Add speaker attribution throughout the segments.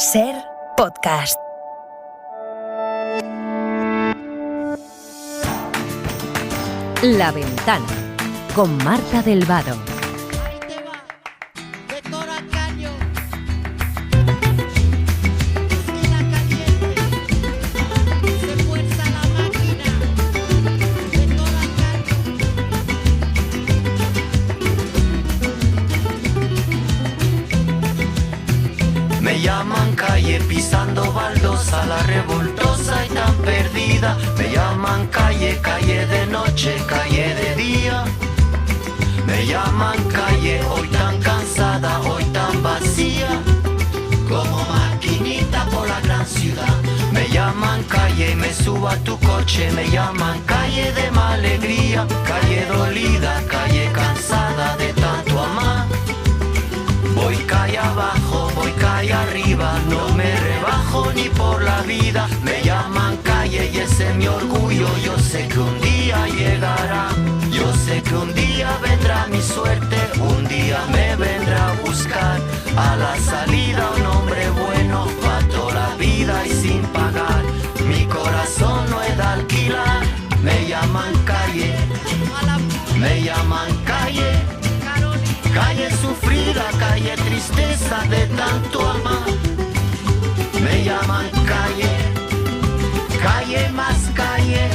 Speaker 1: Ser Podcast. La Ventana, con Marta del Vado.
Speaker 2: Ahí te va, de Tora Caño. Es que la caliente, se fuerza la máquina. De Tora Caño.
Speaker 3: Me llaman calle pisando baldosa, la revoltosa y tan perdida. Me llaman calle, calle de noche, calle de día. Me llaman calle, hoy tan cansada, hoy tan vacía, como maquinita por la gran ciudad. Me llaman calle y me subo a tu coche. Me llaman calle de mala alegría, calle dolida, calle cansada de tanto amar. Voy calle abajo, voy calle arriba, no me rebajo ni por la vida. Me llaman calle y ese es mi orgullo. Yo sé que un día llegará, yo sé que un día vendrá mi suerte. Un día me vendrá a buscar a la salida un hombre bueno pa' toda la vida y sin pagar. Mi corazón no es de alquilar. Me llaman calle, me llaman calle. Calle sufrida, calle tristeza de tanto amar. Me llaman calle, calle más calle.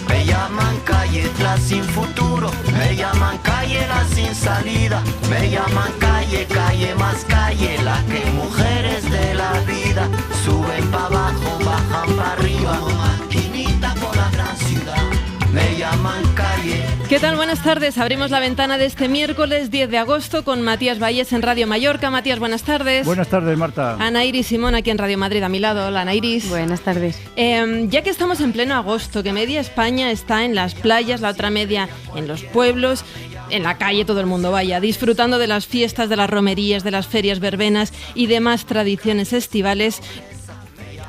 Speaker 3: Me llaman calle la sin futuro. Me llaman calle la sin salida. Me llaman calle, calle más calle. La que mujeres de la vida suben pa' abajo, bajan pa' arriba. Maquinita por la gran ciudad. Me llaman calle.
Speaker 4: ¿Qué tal? Buenas tardes. Abrimos la ventana de este miércoles 10 de agosto con Matías Valles en Radio Mallorca. Matías, buenas tardes.
Speaker 5: Buenas tardes, Marta.
Speaker 4: Ana Iris Simón aquí en Radio Madrid a mi lado. Hola, Ana Iris.
Speaker 6: Buenas tardes.
Speaker 4: Ya que estamos en pleno agosto, que media España está en las playas, la otra media en los pueblos, en la calle todo el mundo vaya, disfrutando de las fiestas, de las romerías, de las ferias, verbenas y demás tradiciones estivales.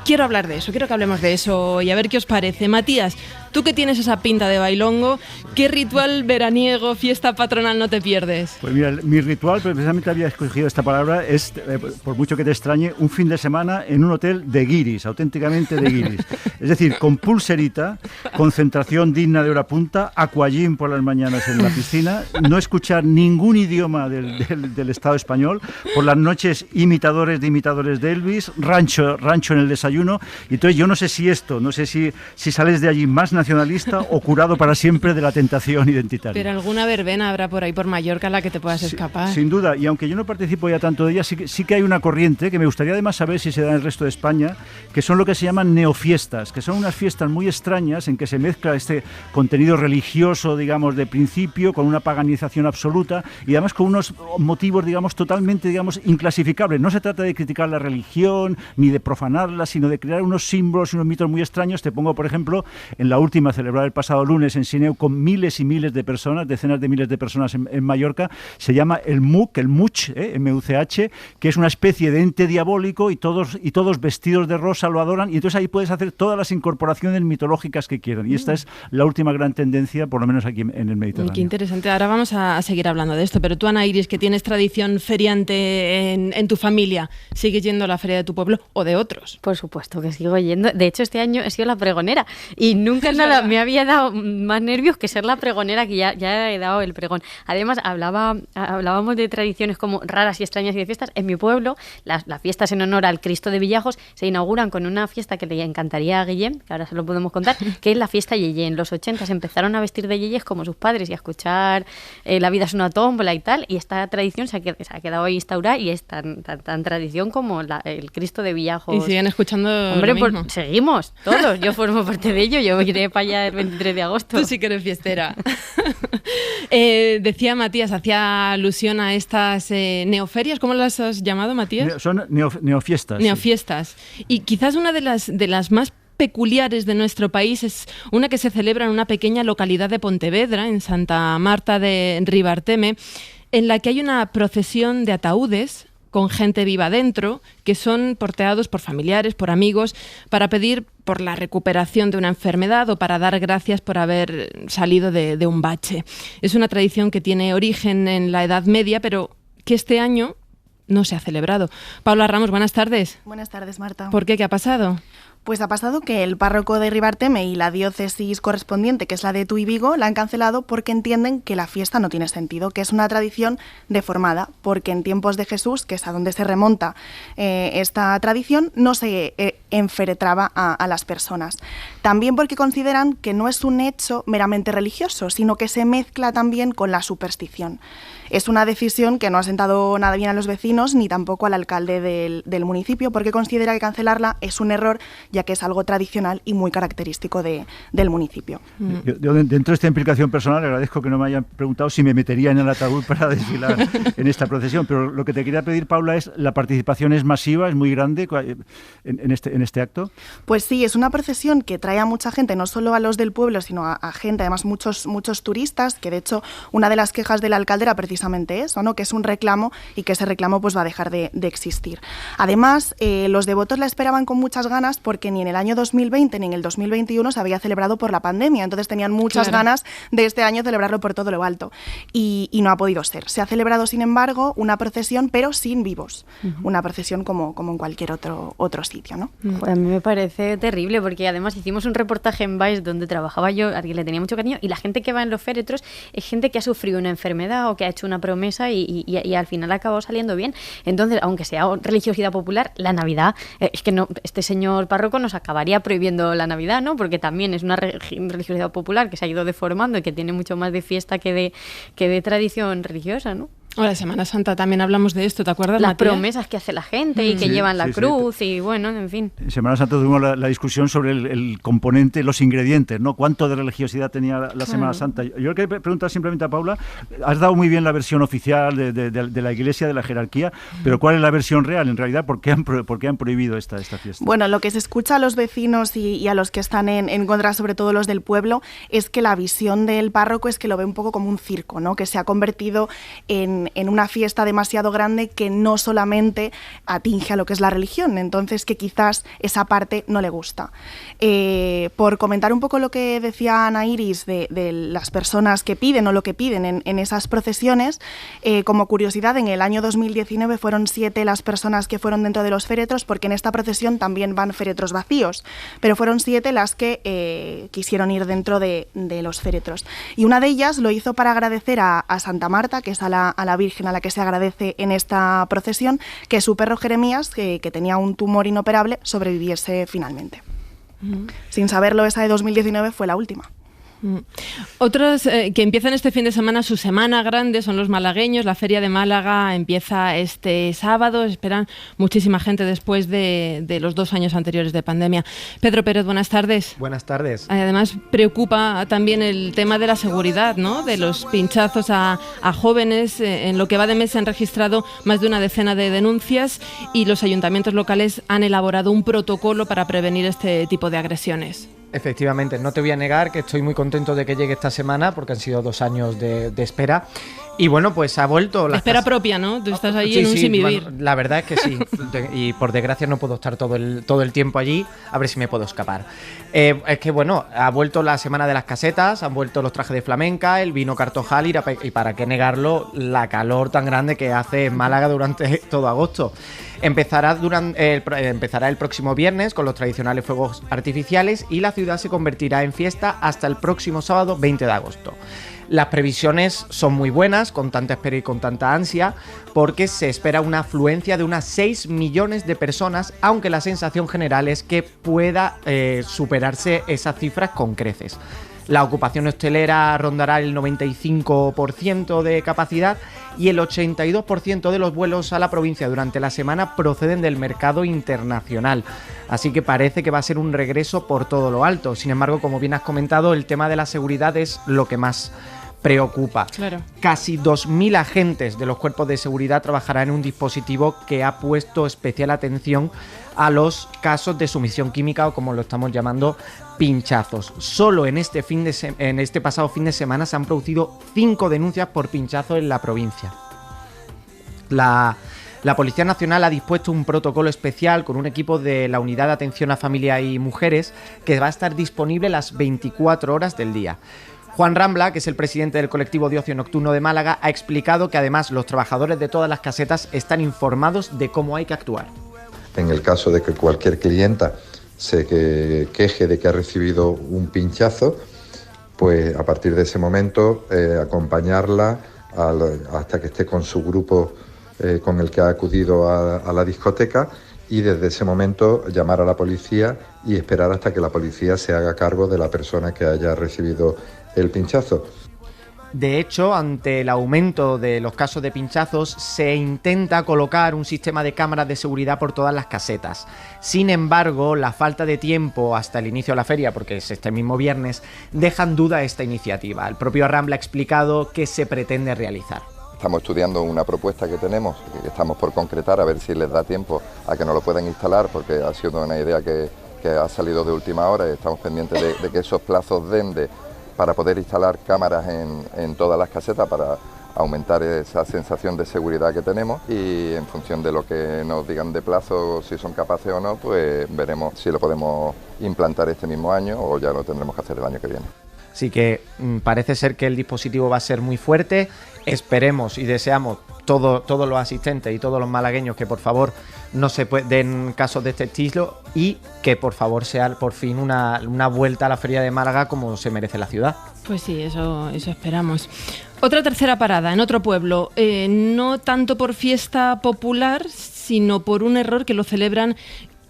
Speaker 4: Quiero hablar de eso, quiero que hablemos de eso y a ver qué os parece. Matías, tú que tienes esa pinta de bailongo, ¿qué ritual veraniego, fiesta patronal no te pierdes?
Speaker 5: Pues mira, mi ritual, precisamente había escogido esta palabra, es, por mucho que te extrañe, un fin de semana en un hotel de guiris, auténticamente de guiris. Es decir, con pulserita, concentración digna de hora punta, aquagym por las mañanas en la piscina, no escuchar ningún idioma del Estado español, por las noches imitadores de Elvis, rancho en el desayuno. Y entonces yo no sé si sales de allí más nacionalista o curado para siempre de la tentación identitaria.
Speaker 4: Pero alguna verbena habrá por ahí por Mallorca a la que te puedas escapar.
Speaker 5: Sin duda, y aunque yo no participo ya tanto de ella, sí que hay una corriente que me gustaría además saber si se da en el resto de España, que son lo que se llaman neofiestas, que son unas fiestas muy extrañas en que se mezcla este contenido religioso, digamos, de principio, con una paganización absoluta y además con unos motivos, digamos, totalmente, digamos, inclasificables. No se trata de criticar la religión ni de profanarla, sino de crear unos símbolos y unos mitos muy extraños. Te pongo, por ejemplo, en la última celebrada el pasado lunes en Sineu con miles y miles de personas, decenas de miles de personas en Mallorca, se llama el MUC, M-U-C-H, que es una especie de ente diabólico y todos vestidos de rosa lo adoran y entonces ahí puedes hacer todas las incorporaciones mitológicas que quieran y esta es la última gran tendencia, por lo menos aquí en el Mediterráneo.
Speaker 4: Qué interesante. Ahora vamos a seguir hablando de esto, pero tú, Ana Iris, que tienes tradición feriante en tu familia, ¿sigues yendo a la feria de tu pueblo o de otros?
Speaker 6: Por supuesto que sigo yendo. De hecho, este año he sido la pregonera y nunca nada me había dado más nervios que ser la pregonera, que ya he dado el pregón. Además, hablábamos de tradiciones como raras y extrañas y de fiestas. En mi pueblo, las fiestas en honor al Cristo de Villajos se inauguran con una fiesta que le encantaría a Guillem, que ahora se lo podemos contar, que es la fiesta Yeye. En los 80 se empezaron a vestir de yeyes como sus padres y a escuchar La vida es una tómbola y tal, y esta tradición se ha quedado ahí instaurada y es tan tradición como el Cristo de Villajos.
Speaker 4: Y siguen escuchando.
Speaker 6: Hombre,
Speaker 4: lo mismo.
Speaker 6: Seguimos, todos. Yo formo parte de ello. Yo iré para allá el 23 de agosto.
Speaker 4: Tú sí que eres fiestera. Decía Matías, hacía alusión a estas neoferias. ¿Cómo las has llamado, Matías?
Speaker 5: Son neofiestas.
Speaker 4: Neofiestas. Sí. Y quizás una de las más peculiares de nuestro país es una que se celebra en una pequeña localidad de Pontevedra, en Santa Marta de Ribarteme, en la que hay una procesión de ataúdes con gente viva dentro, que son porteados por familiares, por amigos, para pedir por la recuperación de una enfermedad o para dar gracias por haber salido de un bache. Es una tradición que tiene origen en la Edad Media, pero que este año no se ha celebrado. Paula Ramos, buenas tardes.
Speaker 7: Buenas tardes, Marta.
Speaker 4: ¿Por qué? ¿Qué ha pasado?
Speaker 7: Pues ha pasado que el párroco de Ribarteme y la diócesis correspondiente, que es la de Tui Vigo, la han cancelado porque entienden que la fiesta no tiene sentido, que es una tradición deformada, porque en tiempos de Jesús, que es a donde se remonta esta tradición, no se enferetraba a las personas. También porque consideran que no es un hecho meramente religioso, sino que se mezcla también con la superstición. Es una decisión que no ha sentado nada bien a los vecinos ni tampoco al alcalde del municipio, porque considera que cancelarla es un error, ya que es algo tradicional y muy característico del municipio.
Speaker 5: Yo, dentro de esta implicación personal, agradezco que no me hayan preguntado si me metería en el ataúd para desfilar en esta procesión, pero lo que te quería pedir, Paula, es la participación es masiva, es muy grande en este acto.
Speaker 7: Pues sí, es una procesión que trae a mucha gente, no solo a los del pueblo, sino a gente, además muchos turistas, que de hecho una de las quejas del alcalde era precisamente eso, ¿no? Que es un reclamo y que ese reclamo pues va a dejar de existir. Además, los devotos la esperaban con muchas ganas porque ni en el año 2020 ni en el 2021 se había celebrado por la pandemia, entonces tenían muchas ganas de este año celebrarlo por todo lo alto y no ha podido ser. Se ha celebrado, sin embargo, una procesión pero sin vivos, una procesión como en cualquier otro sitio, ¿no?
Speaker 6: Pues a mí me parece terrible porque además hicimos un reportaje en Vice donde trabajaba yo, a quien le tenía mucho cariño, y la gente que va en los féretros es gente que ha sufrido una enfermedad o que ha hecho una promesa y al final ha acabado saliendo bien. Entonces, aunque sea religiosidad popular, la Navidad, es que no, este señor párroco nos acabaría prohibiendo la Navidad, ¿no? Porque también es una religiosidad popular que se ha ido deformando y que tiene mucho más de fiesta que de tradición religiosa, ¿no?
Speaker 4: Ahora, Semana Santa también hablamos de esto, ¿te acuerdas,
Speaker 6: Las
Speaker 4: Matías?
Speaker 6: promesas que hace la gente y que llevan la cruz y bueno, en fin.
Speaker 5: En Semana Santa tuvimos la discusión sobre el componente, los ingredientes, ¿no? ¿Cuánto de religiosidad tenía la Semana Santa? Yo quería preguntar simplemente a Paula, has dado muy bien la versión oficial de la Iglesia, de la jerarquía, pero ¿cuál es la versión real en realidad? ¿Por qué han prohibido esta fiesta?
Speaker 7: Bueno, lo que se escucha a los vecinos y a los que están en contra, sobre todo los del pueblo, es que la visión del párroco es que lo ve un poco como un circo, ¿no? Que se ha convertido en una fiesta demasiado grande que no solamente atinge a lo que es la religión, entonces que quizás esa parte no le gusta. Por comentar un poco lo que decía Ana Iris de las personas que piden o lo que piden en esas procesiones, como curiosidad, en el año 2019 fueron 7 las personas que fueron dentro de los féretros, porque en esta procesión también van féretros vacíos, pero fueron 7 las que quisieron ir dentro de los féretros. Y una de ellas lo hizo para agradecer a Santa Marta, que es a la Virgen a la que se agradece en esta procesión, que su perro Jeremías, que tenía un tumor inoperable, sobreviviese finalmente. Sin saberlo, esa de 2019 fue la última.
Speaker 4: Otros que empiezan este fin de semana su semana grande son los malagueños. La Feria de Málaga empieza este sábado. Esperan muchísima gente después de los 2 años anteriores de pandemia. Pedro Pérez, buenas tardes.
Speaker 8: Buenas tardes.
Speaker 4: Además, preocupa también el tema de la seguridad, ¿no? De los pinchazos a jóvenes. En lo que va de mes se han registrado más de una decena de denuncias y los ayuntamientos locales han elaborado un protocolo para prevenir este tipo de agresiones.
Speaker 8: Efectivamente, no te voy a negar que estoy muy contento de que llegue esta semana porque han sido 2 años de espera. Y bueno, pues ha vuelto...
Speaker 4: La espera propia, ¿no? Tú estás ahí en un sin vivir.
Speaker 8: Bueno, la verdad es que sí. Y por desgracia no puedo estar todo el tiempo allí. A ver si me puedo escapar. Es que bueno, ha vuelto la semana de las casetas, han vuelto los trajes de flamenca, el vino cartojal y para qué negarlo, la calor tan grande que hace en Málaga durante todo agosto. Empezará el próximo viernes con los tradicionales fuegos artificiales y la ciudad se convertirá en fiesta hasta el próximo sábado 20 de agosto. Las previsiones son muy buenas, con tanta espera y con tanta ansia, porque se espera una afluencia de unas 6 millones de personas, aunque la sensación general es que pueda superarse esas cifras con creces. La ocupación hostelera rondará el 95% de capacidad y el 82% de los vuelos a la provincia durante la semana proceden del mercado internacional. Así que parece que va a ser un regreso por todo lo alto. Sin embargo, como bien has comentado, el tema de la seguridad es lo que más preocupa.
Speaker 4: Claro.
Speaker 8: Casi 2.000 agentes de los cuerpos de seguridad trabajarán en un dispositivo que ha puesto especial atención a los casos de sumisión química o, como lo estamos llamando, pinchazos. Solo en este pasado fin de semana se han producido 5 denuncias por pinchazo en la provincia. La Policía Nacional ha dispuesto un protocolo especial con un equipo de la Unidad de Atención a Familia y Mujeres que va a estar disponible las 24 horas del día. Juan Rambla, que es el presidente del colectivo de ocio nocturno de Málaga, ha explicado que además los trabajadores de todas las casetas están informados de cómo hay que actuar.
Speaker 9: En el caso de que cualquier clienta se queje de que ha recibido un pinchazo, pues a partir de ese momento acompañarla hasta que esté con su grupo con el que ha acudido a la discoteca, y desde ese momento llamar a la policía y esperar hasta que la policía se haga cargo de la persona que haya recibido el pinchazo.
Speaker 8: De hecho, ante el aumento de los casos de pinchazos, se intenta colocar un sistema de cámaras de seguridad por todas las casetas. Sin embargo, la falta de tiempo hasta el inicio de la feria, porque es este mismo viernes, deja en duda esta iniciativa. El propio Rambla ha explicado qué se pretende realizar.
Speaker 9: Estamos estudiando una propuesta que tenemos, que estamos por concretar, a ver si les da tiempo a que nos lo puedan instalar, porque ha sido una idea que ha salido de última hora y estamos pendientes de que esos plazos den para poder instalar cámaras en todas las casetas para aumentar esa sensación de seguridad que tenemos, y en función de lo que nos digan de plazo, si son capaces o no, pues veremos si lo podemos implantar este mismo año o ya lo tendremos que hacer el año que viene.
Speaker 8: Así que parece ser que el dispositivo va a ser muy fuerte. Esperemos y deseamos todos los asistentes y todos los malagueños que por favor no se den casos de este estilo y que por favor sea por fin una vuelta a la Feria de Málaga como se merece la ciudad.
Speaker 4: Pues sí, eso esperamos. Otra tercera parada en otro pueblo, no tanto por fiesta popular, sino por un error que lo celebran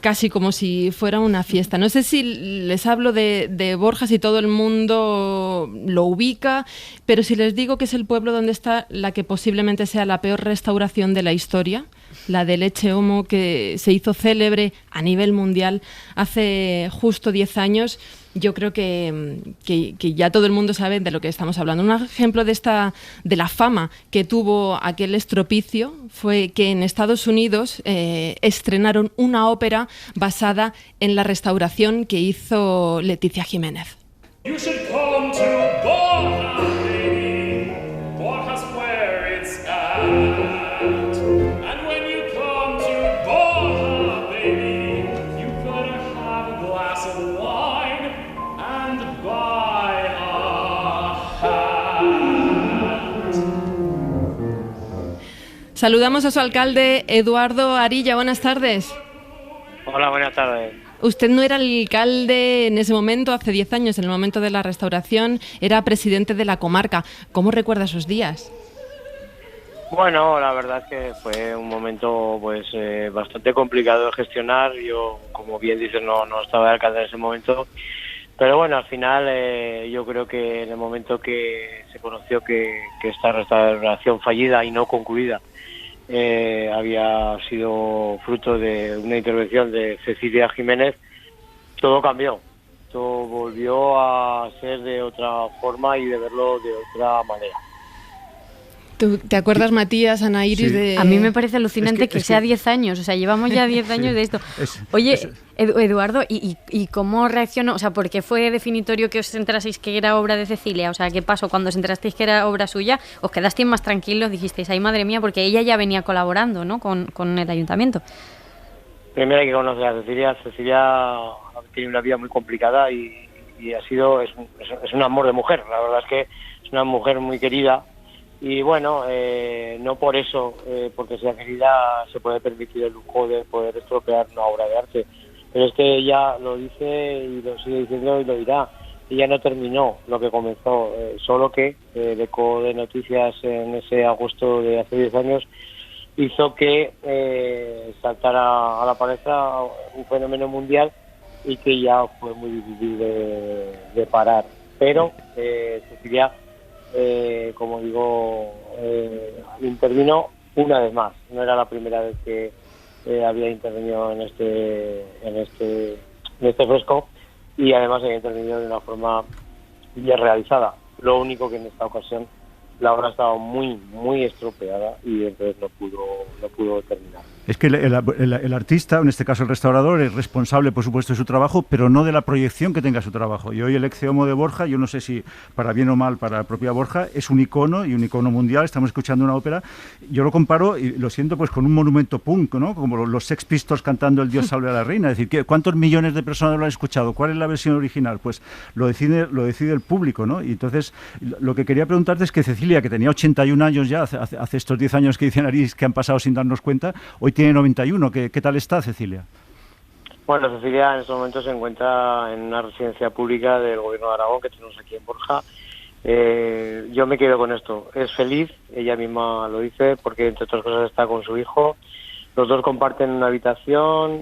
Speaker 4: casi como si fuera una fiesta. No sé si les hablo de Borja, si todo el mundo lo ubica, pero si les digo que es el pueblo donde está la que posiblemente sea la peor restauración de la historia, la de Leche Homo, que se hizo célebre a nivel mundial hace justo 10 años, yo creo que ya todo el mundo sabe de lo que estamos hablando. Un ejemplo de la fama que tuvo aquel estropicio fue que en Estados Unidos estrenaron una ópera basada en la restauración que hizo Leticia Jiménez.
Speaker 10: You should come to Borja, baby. Borja's where it's at. And when you come to Borja, baby, you better have a glass of wine and buy a hat.
Speaker 4: Saludamos a su alcalde, Eduardo Arilla. Buenas tardes.
Speaker 11: Hola, buenas tardes.
Speaker 4: Usted no era alcalde en ese momento, hace 10 años, en el momento de la restauración, era presidente de la comarca. ¿Cómo recuerda esos días?
Speaker 11: Bueno, la verdad es que fue un momento pues bastante complicado de gestionar. Yo, como bien dices, no estaba de alcalde en ese momento. Pero bueno, al final yo creo que en el momento que se conoció que esta restauración fallida y no concluida había sido fruto de una intervención de Cecilia Jiménez, todo cambió, todo volvió a ser de otra forma y de verlo de otra manera.
Speaker 4: ¿Tú te acuerdas, Matías, Ana Iris? Sí.
Speaker 6: A mí me parece alucinante que sea 10 años, o sea, llevamos ya 10 años de esto. Oye, Eduardo, ¿y cómo reaccionó? O sea, ¿por qué fue definitorio que os enteraseis que era obra de Cecilia? O sea, ¿qué pasó? Cuando os enterasteis que era obra suya, ¿os quedasteis más tranquilos? Dijisteis, ay, madre mía, porque ella ya venía colaborando, ¿no?, con el ayuntamiento.
Speaker 11: Primero hay que conocer a Cecilia. Cecilia tiene una vida muy complicada y es un amor de mujer. La verdad es que es una mujer muy querida. Y bueno, no por eso, porque sea querida, se puede permitir el lujo de poder estropear una obra de arte. Pero es que ella lo dice y lo sigue diciendo y lo dirá. Ella no terminó lo que comenzó, solo que el eco de noticias en ese agosto de hace 10 años hizo que saltara a la palestra un fenómeno mundial y que ya fue muy difícil de parar. Pero Cecilia, como digo, intervino una vez más. No era la primera vez que había intervenido en este fresco, y además había intervenido de una forma bien realizada. Lo único que en esta ocasión la obra estaba muy estropeada y entonces no pudo terminar.
Speaker 5: Es que el artista, en este caso el restaurador, es responsable, por supuesto, de su trabajo, pero no de la proyección que tenga su trabajo. Y hoy el Ecce Homo de Borja, yo no sé si para bien o mal para la propia Borja, es un icono y un icono mundial. Estamos escuchando una ópera. Yo lo comparo, y lo siento, pues con un monumento punk, ¿no? Como los Sex Pistols cantando El Dios salve a la reina. Es decir, ¿cuántos millones de personas lo han escuchado? ¿Cuál es la versión original? Pues lo decide el público, ¿no? Y entonces, lo que quería preguntarte es que Cecilia, que tenía 81 años ya, hace estos 10 años que dice Nariz que han pasado sin darnos cuenta, hoy tiene 91. ¿Qué tal está, Cecilia?
Speaker 11: Bueno, Cecilia en estos momentos se encuentra en una residencia pública del Gobierno de Aragón que tenemos aquí en Borja. Yo me quedo con esto. Es feliz, ella misma lo dice, porque entre otras cosas está con su hijo. Los dos comparten una habitación,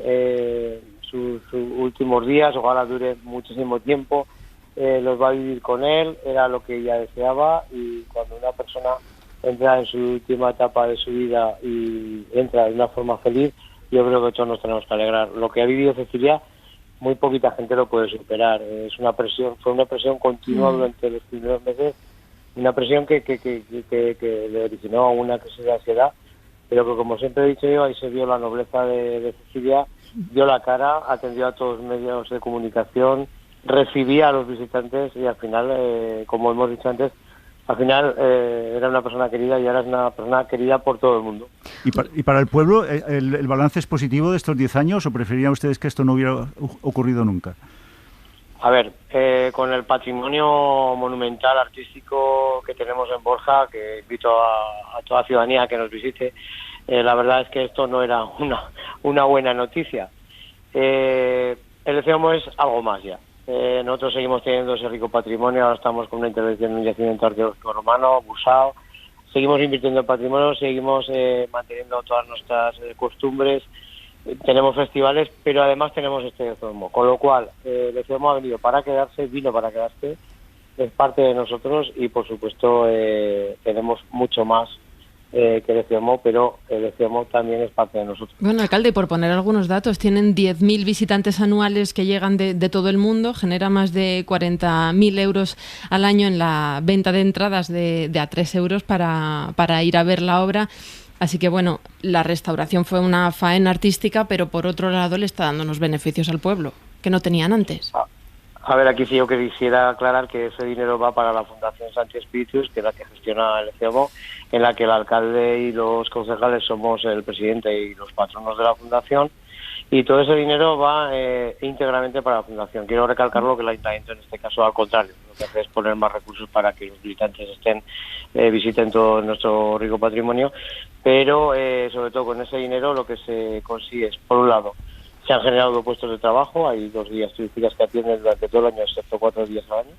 Speaker 11: sus últimos días, ojalá dure muchísimo tiempo, los va a vivir con él, era lo que ella deseaba, y cuando una persona entra en su última etapa de su vida y entra de una forma feliz, yo creo que todos nos tenemos que alegrar. Lo que ha vivido Cecilia, muy poquita gente lo puede superar. Fue una presión continua durante los primeros meses, una presión que le originó una crisis de ansiedad, pero que, como siempre he dicho yo, ahí se vio la nobleza de Cecilia, dio la cara, atendió a todos los medios de comunicación, recibía a los visitantes y al final, como hemos dicho antes, al final era una persona querida y ahora es una persona querida por todo el mundo.
Speaker 5: ¿Y para el pueblo el balance es positivo de estos 10 años o preferirían ustedes que esto no hubiera ocurrido nunca?
Speaker 11: A ver, con el patrimonio monumental artístico que tenemos en Borja, que invito a toda la ciudadanía a que nos visite, la verdad es que esto no era una buena noticia. El Ecce Homo es algo más ya. Nosotros seguimos teniendo ese rico patrimonio, ahora estamos con una intervención en un yacimiento arqueológico romano, Busao, seguimos invirtiendo en patrimonio, seguimos manteniendo todas nuestras costumbres, tenemos festivales, pero además tenemos este Ecce Homo, con lo cual el Ecce Homo ha venido para quedarse, vino para quedarse, es parte de nosotros y por supuesto tenemos mucho más que el Ecce Homo, pero el Ecce Homo también es parte de nosotros.
Speaker 4: Bueno, alcalde, por poner algunos datos, tienen 10.000 visitantes anuales que llegan de todo el mundo, genera más de 40.000 euros al año en la venta de entradas de a 3 euros para ir a ver la obra. Así que, bueno, la restauración fue una faena artística, pero por otro lado le está dando unos beneficios al pueblo que no tenían antes.
Speaker 11: A ver, aquí sí yo que quisiera aclarar que ese dinero va para la Fundación Santi Spiritus, que es la que gestiona el Ecce Homo, en la que el alcalde y los concejales somos el presidente y los patronos de la fundación, y todo ese dinero va íntegramente para la fundación. Quiero recalcarlo que el ayuntamiento en este caso al contrario, lo que hace es poner más recursos para que los visitantes visiten todo nuestro rico patrimonio, pero sobre todo con ese dinero lo que se consigue es, por un lado, se han generado puestos de trabajo, hay 2 guías turísticas que atienden durante todo el año, excepto 4 días al año.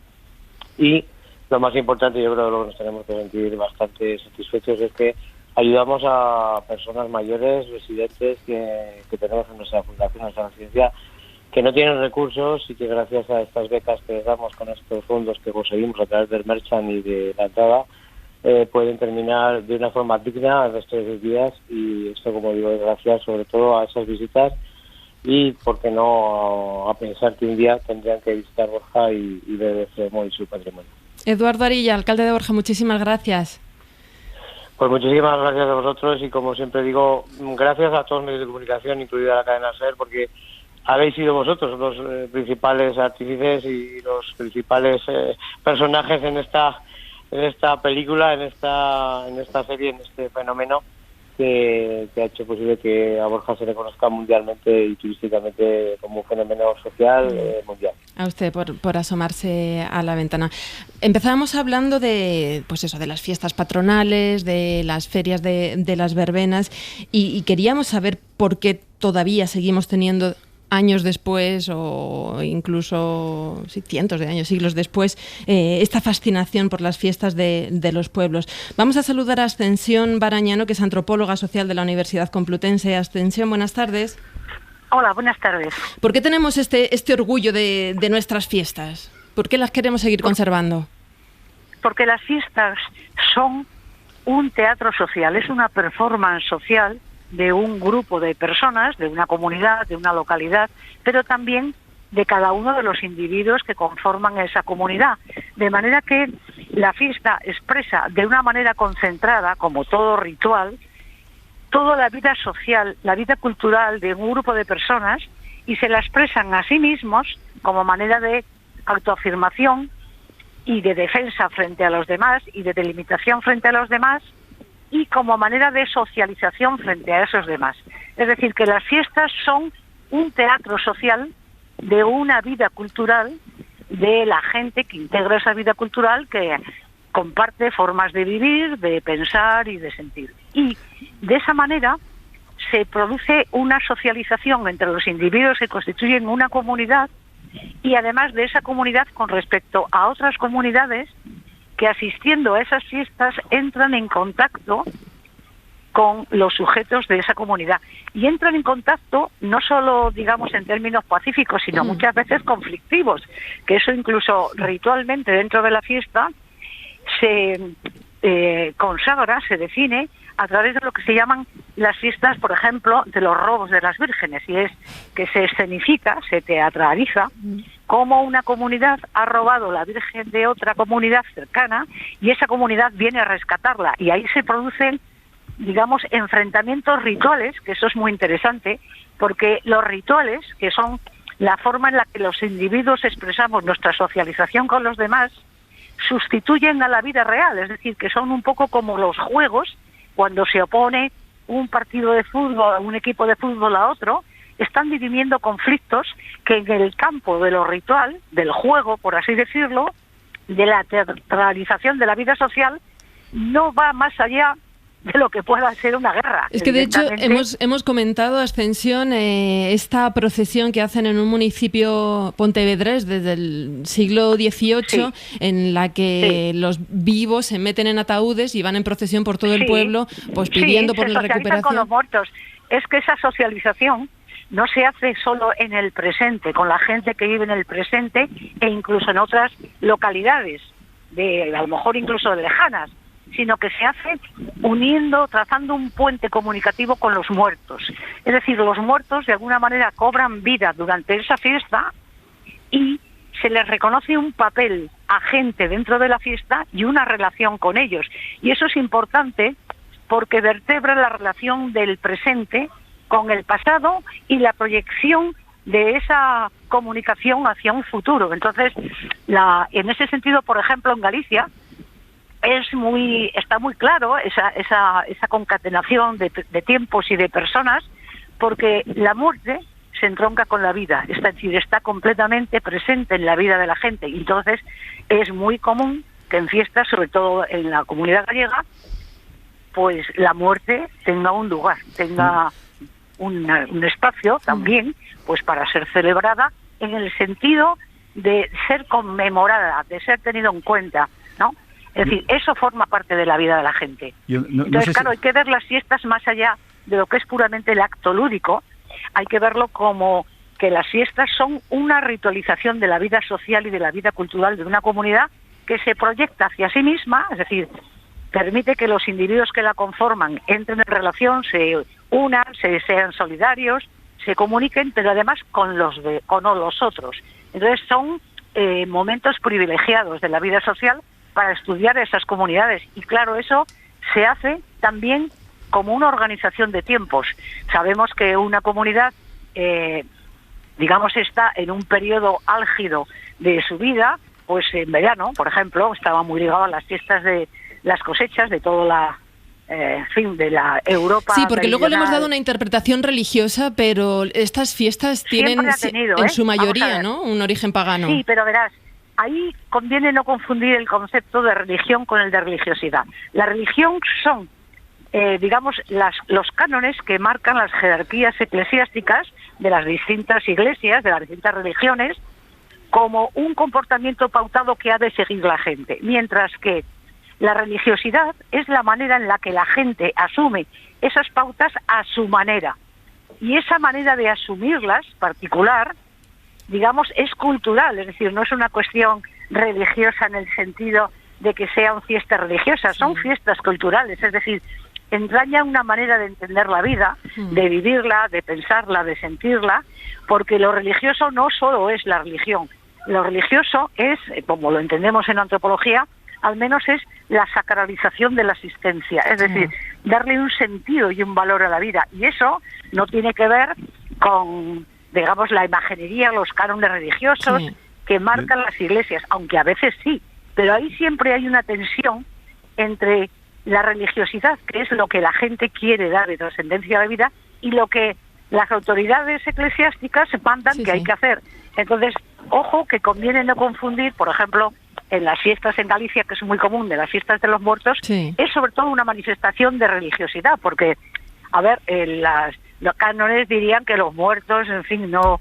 Speaker 11: Y lo más importante, yo creo que lo que nos tenemos que sentir bastante satisfechos es que ayudamos a personas mayores, residentes que tenemos en nuestra fundación, en nuestra residencia, que no tienen recursos y que gracias a estas becas que les damos con estos fondos que conseguimos a través del Merchant y de la entrada, pueden terminar de una forma digna el resto de sus días, y esto, como digo, es gracias sobre todo a esas visitas y, por qué no, a pensar que un día tendrían que visitar Borja y ver el Ecce Homo y su patrimonio.
Speaker 4: Eduardo Arilla, alcalde de Borja, muchísimas gracias.
Speaker 11: Pues muchísimas gracias a vosotros y, como siempre digo, gracias a todos los medios de comunicación, incluida la cadena SER, porque habéis sido vosotros los principales artífices y los principales personajes en esta película, en esta serie, en este fenómeno que ha hecho posible que a Borja se le conozca mundialmente y turísticamente como un fenómeno social mundial.
Speaker 4: A usted por asomarse a la ventana. Empezábamos hablando de, pues eso, de las fiestas patronales, de las ferias de las verbenas, y queríamos saber por qué todavía seguimos teniendo, años después o incluso cientos de años, siglos después, esta fascinación por las fiestas de los pueblos. Vamos a saludar a Ascensión Barañano, que es antropóloga social de la Universidad Complutense. Ascensión, buenas tardes.
Speaker 12: Hola, buenas tardes.
Speaker 4: ¿Por qué tenemos este orgullo de nuestras fiestas? ¿Por qué las queremos seguir conservando?
Speaker 12: Porque las fiestas son un teatro social, es una performance social de un grupo de personas, de una comunidad, de una localidad, pero también de cada uno de los individuos que conforman esa comunidad. De manera que la fiesta expresa de una manera concentrada, como todo ritual, toda la vida social, la vida cultural de un grupo de personas y se la expresan a sí mismos como manera de autoafirmación y de defensa frente a los demás y de delimitación frente a los demás y como manera de socialización frente a esos demás. Es decir, que las fiestas son un teatro social de una vida cultural de la gente que integra esa vida cultural, que comparte formas de vivir, de pensar y de sentir. Y de esa manera se produce una socialización entre los individuos que constituyen una comunidad y además de esa comunidad con respecto a otras comunidades que asistiendo a esas fiestas entran en contacto con los sujetos de esa comunidad y entran en contacto no solo, digamos, en términos pacíficos, sino muchas veces conflictivos, que eso incluso ritualmente dentro de la fiesta se consagra, se define a través de lo que se llaman las fiestas, por ejemplo, de los robos de las vírgenes, y es que se escenifica, se teatraliza cómo una comunidad ha robado la virgen de otra comunidad cercana y esa comunidad viene a rescatarla, y ahí se producen, digamos, enfrentamientos rituales, que eso es muy interesante, porque los rituales, que son la forma en la que los individuos expresamos nuestra socialización con los demás, sustituyen a la vida real, es decir, que son un poco como los juegos, cuando se opone un partido de fútbol, un equipo de fútbol a otro, están dirimiendo conflictos que en el campo de lo ritual, del juego, por así decirlo, de la teatralización de la vida social, no va más allá de lo que pueda ser una guerra.
Speaker 4: Es que de hecho hemos comentado, Ascensión, esta procesión que hacen en un municipio pontevedrés desde el siglo XVIII, en la que los vivos se meten en ataúdes y van en procesión por todo el pueblo, pues pidiendo por la recuperación.
Speaker 12: Con los muertos. Es que esa socialización no se hace solo en el presente, con la gente que vive en el presente e incluso en otras localidades, a lo mejor incluso lejanas, sino que se hace uniendo, trazando un puente comunicativo con los muertos. Es decir, los muertos de alguna manera cobran vida durante esa fiesta y se les reconoce un papel agente dentro de la fiesta y una relación con ellos. Y eso es importante porque vertebra la relación del presente con el pasado y la proyección de esa comunicación hacia un futuro. Entonces, en ese sentido, por ejemplo, en Galicia, está muy claro esa concatenación de tiempos y de personas, porque la muerte se entronca con la vida, es decir, está completamente presente en la vida de la gente, y entonces es muy común que en fiestas, sobre todo en la comunidad gallega, pues la muerte tenga un lugar, tenga un espacio también, pues para ser celebrada en el sentido de ser conmemorada, de ser tenido en cuenta, ¿no? Es decir, eso forma parte de la vida de la gente. Entonces, claro, hay que ver las fiestas más allá de lo que es puramente el acto lúdico, hay que verlo como que las fiestas son una ritualización de la vida social y de la vida cultural de una comunidad que se proyecta hacia sí misma, es decir, permite que los individuos que la conforman entren en relación, se unan, sean solidarios, se comuniquen, pero además con los otros. Entonces son momentos privilegiados de la vida social para estudiar esas comunidades. Y claro, eso se hace también como una organización de tiempos. Sabemos que una comunidad, digamos, está en un periodo álgido de su vida, pues en verano, por ejemplo, estaba muy ligado a las fiestas de las cosechas de toda la de la Europa.
Speaker 4: Sí, porque luego le hemos dado una interpretación religiosa, pero estas fiestas tienen en su mayoría, ¿no?, un origen pagano.
Speaker 12: Sí, pero verás, ahí conviene no confundir el concepto de religión con el de religiosidad. La religión son, digamos, los cánones que marcan las jerarquías eclesiásticas de las distintas iglesias, de las distintas religiones, como un comportamiento pautado que ha de seguir la gente. Mientras que la religiosidad es la manera en la que la gente asume esas pautas a su manera. Y esa manera de asumirlas, particular, digamos, es cultural, es decir, no es una cuestión religiosa en el sentido de que sean fiestas religiosas, son fiestas culturales, es decir, entraña una manera de entender la vida, de vivirla, de pensarla, de sentirla, porque lo religioso no solo es la religión, lo religioso es, como lo entendemos en antropología, al menos es la sacralización de la existencia, es decir, darle un sentido y un valor a la vida. Y eso no tiene que ver con, digamos, la imaginería, los cánones religiosos que marcan las iglesias, aunque a veces sí, pero ahí siempre hay una tensión entre la religiosidad, que es lo que la gente quiere dar de trascendencia a la vida, y lo que las autoridades eclesiásticas mandan que hay que hacer. Entonces, ojo, que conviene no confundir, por ejemplo, en las fiestas en Galicia, que es muy común, de las fiestas de los muertos, es sobre todo una manifestación de religiosidad, porque, a ver, los cánones dirían que los muertos, en fin, no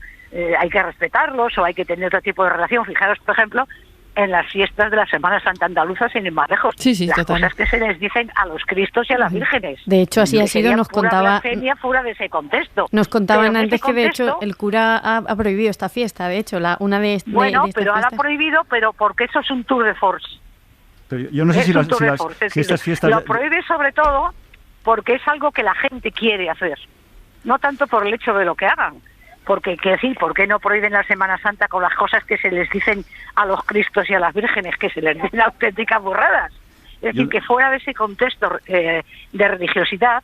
Speaker 12: hay que respetarlos o hay que tener otro tipo de relación. Fijaros, por ejemplo, en las fiestas de la Semana Santa Andaluza, sin ir más lejos, las cosas que se les dicen a los Cristos y a las vírgenes.
Speaker 6: De hecho, así ha sido, nos contaba...
Speaker 12: fuera de ese contexto.
Speaker 6: Nos contaban antes que, de hecho, el cura ha prohibido esta fiesta, de hecho, una de estas
Speaker 12: pero
Speaker 6: fiestas.
Speaker 12: ha prohibido, pero porque eso es un tour de force.
Speaker 5: Pero yo no sé si estas fiestas...
Speaker 12: Lo prohíbe sobre todo porque es algo que la gente quiere hacer, no tanto por el hecho de lo que hagan. Porque, ¿qué decir? ¿Por qué no prohíben la Semana Santa con las cosas que se les dicen a los Cristos y a las vírgenes, que se les dicen auténticas burradas? Es decir, que fuera de ese contexto de religiosidad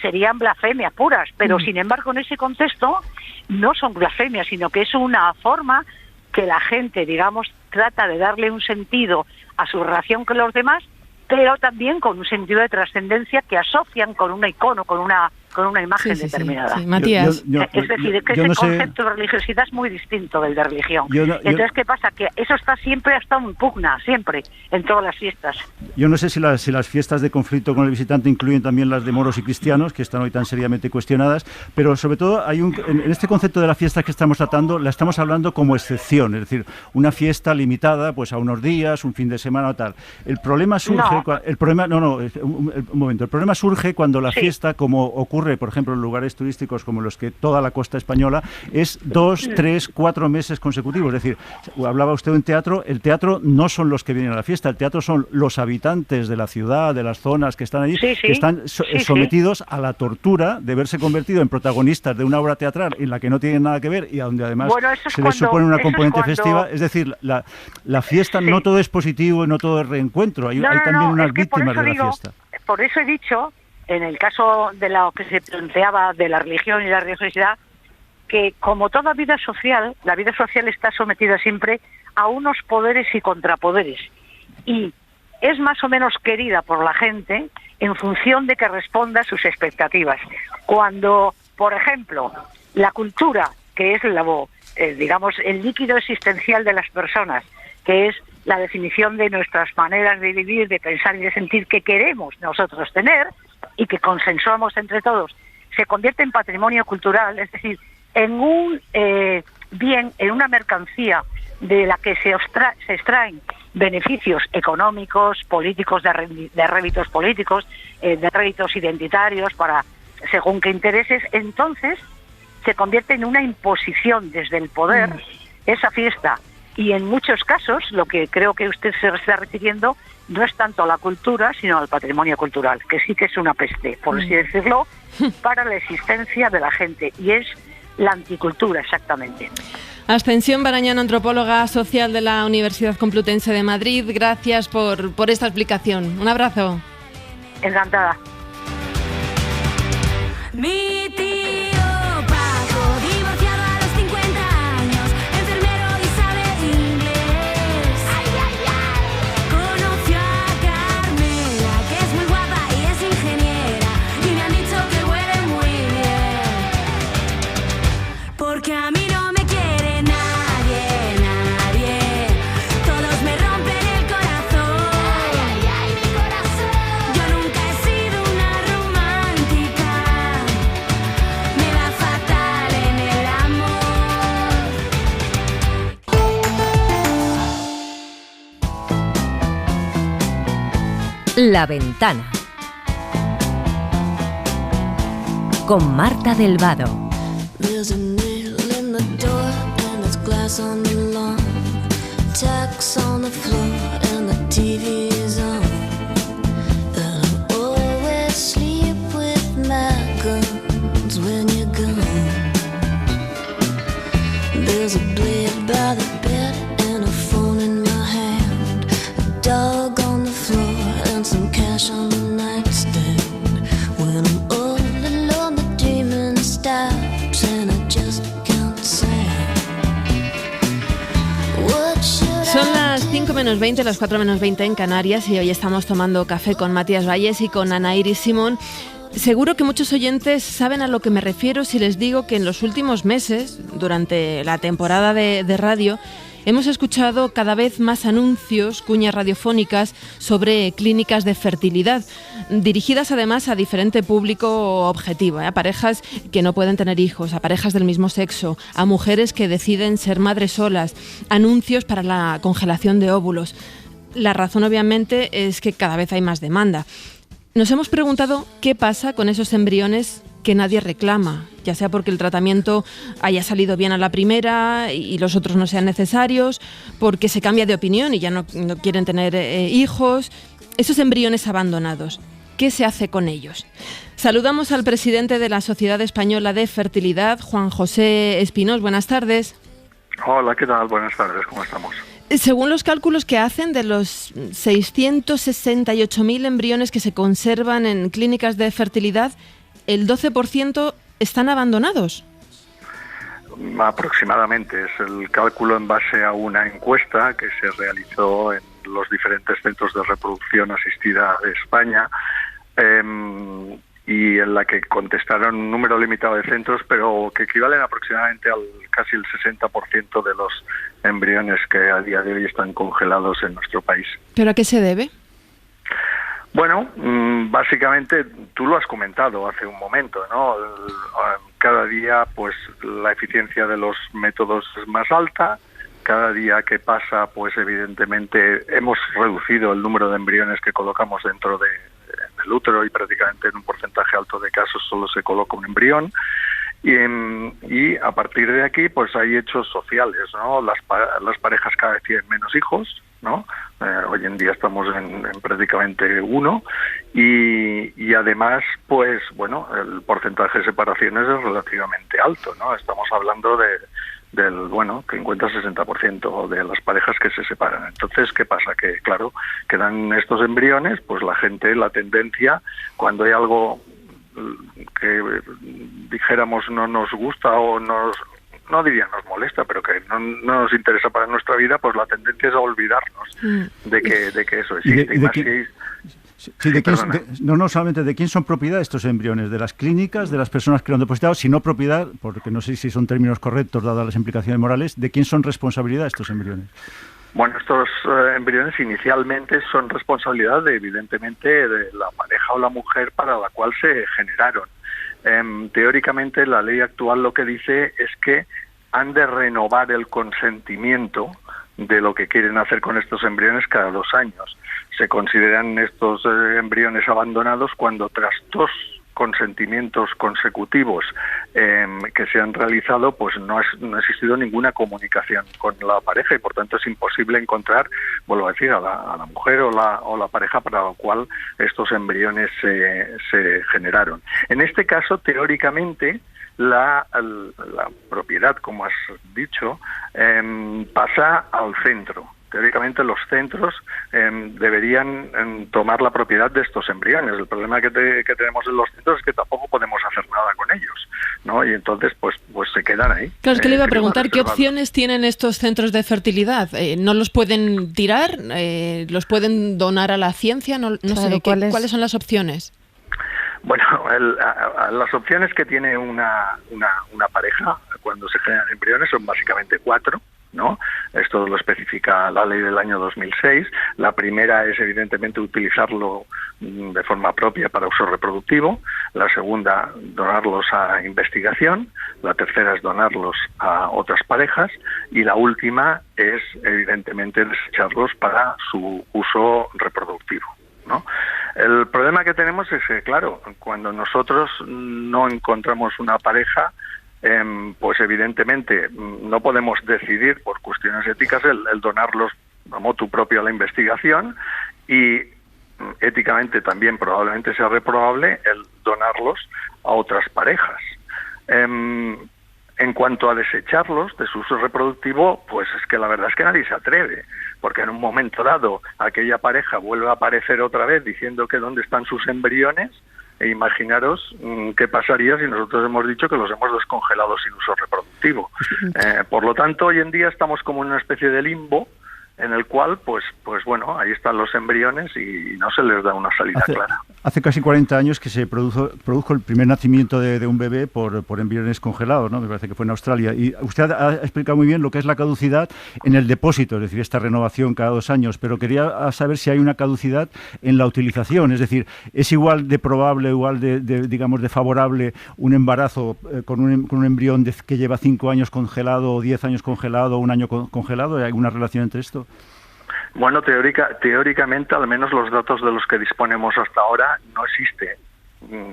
Speaker 12: serían blasfemias puras, pero sin embargo en ese contexto no son blasfemias, sino que es una forma que la gente, digamos, trata de darle un sentido a su relación con los demás, pero también con un sentido de trascendencia que asocian con un icono, con una imagen determinada.
Speaker 4: Matías.
Speaker 12: Es decir, es que ese concepto de religiosidad es muy distinto del de religión. Entonces, ¿qué pasa? Que eso siempre ha estado en pugna, siempre, en todas las fiestas.
Speaker 5: Yo no sé si las fiestas de conflicto con el visitante incluyen también las de moros y cristianos, que están hoy tan seriamente cuestionadas, pero sobre todo en este concepto de la fiesta que estamos tratando, la estamos hablando como excepción, es decir, una fiesta limitada pues a unos días, un fin de semana o tal. El problema surge... El problema surge cuando la fiesta, como ocurre, por ejemplo, en lugares turísticos como los que toda la costa española, es 2, 3, 4 meses consecutivos. Es decir, hablaba usted de un teatro, el teatro no son los que vienen a la fiesta, el teatro son los habitantes de la ciudad, de las zonas que están allí, que están sometidos a la tortura de verse convertido en protagonistas de una obra teatral en la que no tienen nada que ver y a donde además se les supone una componente festiva. Es decir, la fiesta no todo es positivo y no todo es reencuentro, hay también unas víctimas de la fiesta.
Speaker 12: Por eso he dicho, en el caso de lo que se planteaba de la religión y la religiosidad, que como toda vida social, la vida social está sometida siempre a unos poderes y contrapoderes. Y es más o menos querida por la gente en función de que responda a sus expectativas. Cuando, por ejemplo, la cultura, que es digamos, el líquido existencial de las personas, que es la definición de nuestras maneras de vivir, de pensar y de sentir que queremos nosotros tener y que consensuamos entre todos, se convierte en patrimonio cultural, es decir, en un bien, en una mercancía de la que se extraen beneficios económicos, políticos, de réditos políticos, de réditos identitarios para según qué intereses, entonces se convierte en una imposición desde el poder esa fiesta. Y en muchos casos, lo que creo que usted se está refiriendo, no es tanto a la cultura, sino al patrimonio cultural, que sí que es una peste, por así decirlo, para la existencia de la gente. Y es la anticultura, exactamente.
Speaker 4: Ascensión Barañano, antropóloga social de la Universidad Complutense de Madrid, gracias por esta explicación. Un abrazo.
Speaker 12: Encantada.
Speaker 13: Mi tío Paco, divorciado a los 50 años, enfermero y sabe inglés. ¡Ay, ay, ay! Conoció a Carmela, que es muy guapa y es ingeniera, y me han dicho que huele muy bien. Porque a mí no me quiere nadie, nadie. Todos me rompen el corazón. ¡Ay, ay, ay, mi corazón! Yo nunca he sido una romántica. Me va fatal en el amor.
Speaker 1: La Ventana con Marta del Vado.
Speaker 13: There's a nail in the door and there's glass on the lawn. Tacks on the floor and the TV is on. And I always sleep with my guns when you're gone. There's a blade by the bed and a phone in my hand. A dog on the floor and some cash on the nightstand.
Speaker 4: 5 menos 20, las 4 menos 20 en Canarias, y hoy estamos tomando café con Matías Valles y con Ana Iris Simón. Seguro que muchos oyentes saben a lo que me refiero si les digo que en los últimos meses, durante la temporada de radio, hemos escuchado cada vez más anuncios, cuñas radiofónicas sobre clínicas de fertilidad, dirigidas además a diferente público objetivo, a parejas que no pueden tener hijos, a parejas del mismo sexo, a mujeres que deciden ser madres solas, anuncios para la congelación de óvulos. La razón, obviamente, es que cada vez hay más demanda. Nos hemos preguntado qué pasa con esos embriones que nadie reclama, ya sea porque el tratamiento haya salido bien a la primera y los otros no sean necesarios, porque se cambia de opinión y ya no quieren tener hijos. Esos embriones abandonados, ¿qué se hace con ellos? Saludamos al presidente de la Sociedad Española de Fertilidad, Juan José Espinós. Buenas tardes.
Speaker 14: Hola, ¿qué tal? Buenas tardes, ¿cómo estamos?
Speaker 4: Según los cálculos que hacen, de los 668.000 embriones que se conservan en clínicas de fertilidad, el 12% están abandonados.
Speaker 14: Aproximadamente, es el cálculo en base a una encuesta que se realizó en los diferentes centros de reproducción asistida de España, y en la que contestaron un número limitado de centros, pero que equivalen aproximadamente al casi el 60% de los embriones que a día de hoy están congelados en nuestro país.
Speaker 4: ¿Pero a qué se debe?
Speaker 14: Bueno, básicamente tú lo has comentado hace un momento, ¿no? Cada día, pues, la eficiencia de los métodos es más alta. Cada día que pasa, pues, evidentemente, hemos reducido el número de embriones que colocamos dentro del útero, y prácticamente en un porcentaje alto de casos solo se coloca un embrión. Y a partir de aquí, pues, hay hechos sociales, ¿no? Las parejas cada vez tienen menos hijos, ¿no? Hoy en día estamos en prácticamente 1, y además, pues, bueno, el porcentaje de separaciones es relativamente alto, ¿no? Estamos hablando del 50-60% de las parejas que se separan. Entonces, ¿qué pasa? Que, claro, quedan estos embriones, pues la tendencia, cuando hay algo que dijéramos no nos gusta o no diría nos molesta, pero que no nos interesa para nuestra vida, pues la tendencia es a olvidarnos de que eso existe.
Speaker 5: No solamente de quién son propiedad estos embriones, de las clínicas, de las personas que lo han depositado, sino propiedad, porque no sé si son términos correctos dadas las implicaciones morales, de quién son responsabilidad estos embriones.
Speaker 14: Bueno, estos embriones inicialmente son responsabilidad evidentemente de la pareja o la mujer para la cual se generaron. Teóricamente la ley actual lo que dice es que han de renovar el consentimiento de lo que quieren hacer con estos embriones cada 2 años. Se consideran estos embriones abandonados cuando tras 2 consentimientos consecutivos que se han realizado, pues no ha existido ninguna comunicación con la pareja, y por tanto es imposible encontrar, vuelvo a decir, a la mujer o la pareja para la cual estos embriones se generaron. En este caso, teóricamente, la propiedad, como has dicho, pasa al centro. Teóricamente los centros deberían tomar la propiedad de estos embriones. El problema que tenemos en los centros es que tampoco podemos hacer nada con ellos, ¿no? Y entonces pues se quedan ahí.
Speaker 4: Claro, es que le iba a preguntar, ¿qué opciones tienen estos centros de fertilidad? ¿No los pueden tirar? ¿Los pueden donar a la ciencia? No sé, ¿cuáles son las opciones?
Speaker 14: Bueno, las opciones que tiene una pareja cuando se generan embriones son básicamente 4, ¿no? Esto lo especifica la ley del año 2006. La primera es, evidentemente, utilizarlo de forma propia para uso reproductivo. La segunda, donarlos a investigación. La tercera es donarlos a otras parejas. Y la última es, evidentemente, desecharlos para su uso reproductivo, ¿no? El problema que tenemos es que, claro, cuando nosotros no encontramos una pareja, pues evidentemente no podemos decidir por cuestiones éticas el donarlos a motu propio a la investigación, y éticamente también probablemente sea reprobable el donarlos a otras parejas. En cuanto a desecharlos de su uso reproductivo, pues es que la verdad es que nadie se atreve, porque en un momento dado aquella pareja vuelve a aparecer otra vez diciendo que dónde están sus embriones, e imaginaros qué pasaría si nosotros hemos dicho que los hemos descongelado sin uso reproductivo. Por lo tanto, hoy en día estamos como en una especie de limbo en el cual, pues bueno, ahí están los embriones y no se les da una salida clara.
Speaker 5: Hace casi 40 años que se produjo el primer nacimiento de un bebé por embriones congelados, ¿no? Me parece que fue en Australia. Y usted ha explicado muy bien lo que es la caducidad en el depósito, es decir, esta renovación cada 2 años, pero quería saber si hay una caducidad en la utilización, es decir, ¿es igual de probable, igual digamos, de favorable un embarazo con un embrión que lleva 5 años congelado, o 10 años congelado, o 1 año congelado? ¿Hay alguna relación entre esto?
Speaker 14: Bueno, teóricamente, al menos los datos de los que disponemos hasta ahora, no existe,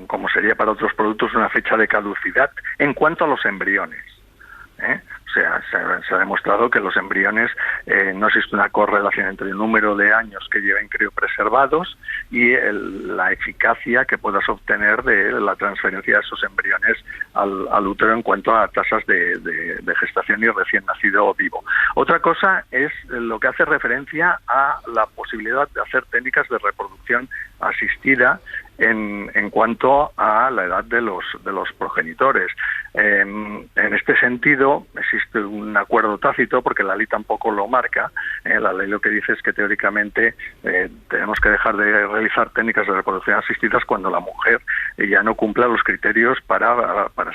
Speaker 14: como sería para otros productos, una fecha de caducidad en cuanto a los embriones, ¿eh? O sea, se ha demostrado que los embriones no existe una correlación entre el número de años que lleven criopreservados y la eficacia que puedas obtener de la transferencia de esos embriones al útero en cuanto a tasas de gestación y recién nacido vivo. Otra cosa es lo que hace referencia a la posibilidad de hacer técnicas de reproducción asistida en cuanto a la edad de los progenitores. En este sentido, existe un acuerdo tácito, porque la ley tampoco lo marca. La ley lo que dice es que teóricamente tenemos que dejar de realizar técnicas de reproducción asistidas cuando la mujer ya no cumpla los criterios para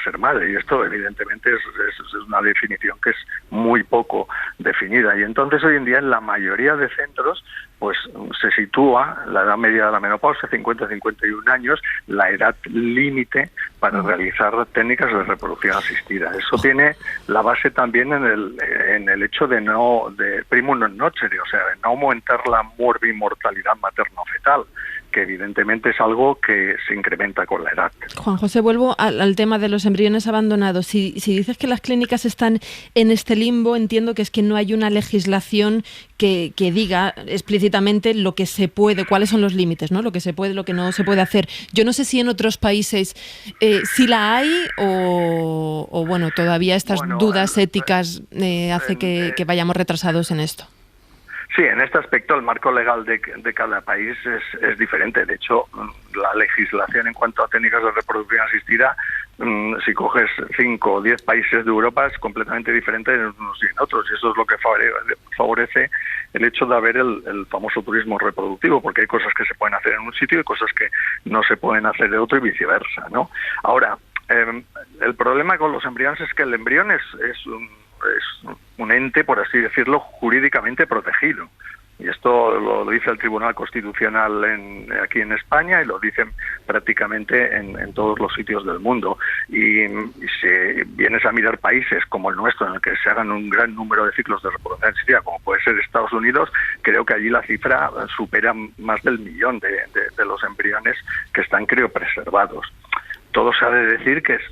Speaker 14: ser madre. Y esto, evidentemente, es una definición que es muy poco definida. Y entonces, hoy en día, en la mayoría de centros, pues se sitúa la edad media de la menopausia, 50-51 años, la edad límite para realizar técnicas de reproducción asistida. Eso tiene la base también en el hecho de primo non nocere, o sea, de no aumentar la morbimortalidad materno-fetal, que evidentemente es algo que se incrementa con la edad.
Speaker 4: Juan José, vuelvo al tema de los embriones abandonados. Si dices que las clínicas están en este limbo, entiendo que es que no hay una legislación que diga explícitamente lo que se puede, cuáles son los límites, ¿no? Lo que se puede, lo que no se puede hacer. Yo no sé si en otros países sí la hay o bueno, todavía estas dudas éticas hace que vayamos retrasados en esto.
Speaker 14: Sí, en este aspecto el marco legal de cada país es diferente. De hecho, la legislación en cuanto a técnicas de reproducción asistida, si coges 5 o 10 países de Europa, es completamente diferente en unos y en otros. Y eso es lo que favorece el hecho de haber el famoso turismo reproductivo, porque hay cosas que se pueden hacer en un sitio y cosas que no se pueden hacer de otro y viceversa, ¿no? Ahora, el problema con los embriones es que el embrión es un ente, por así decirlo, jurídicamente protegido. Y esto lo dice el Tribunal Constitucional aquí en España y lo dicen prácticamente en todos los sitios del mundo. Y si vienes a mirar países como el nuestro, en el que se hagan un gran número de ciclos de reproducción asistida, como puede ser Estados Unidos, creo que allí la cifra supera más del 1.000.000 de los embriones que están criopreservados. Todo se ha de decir que es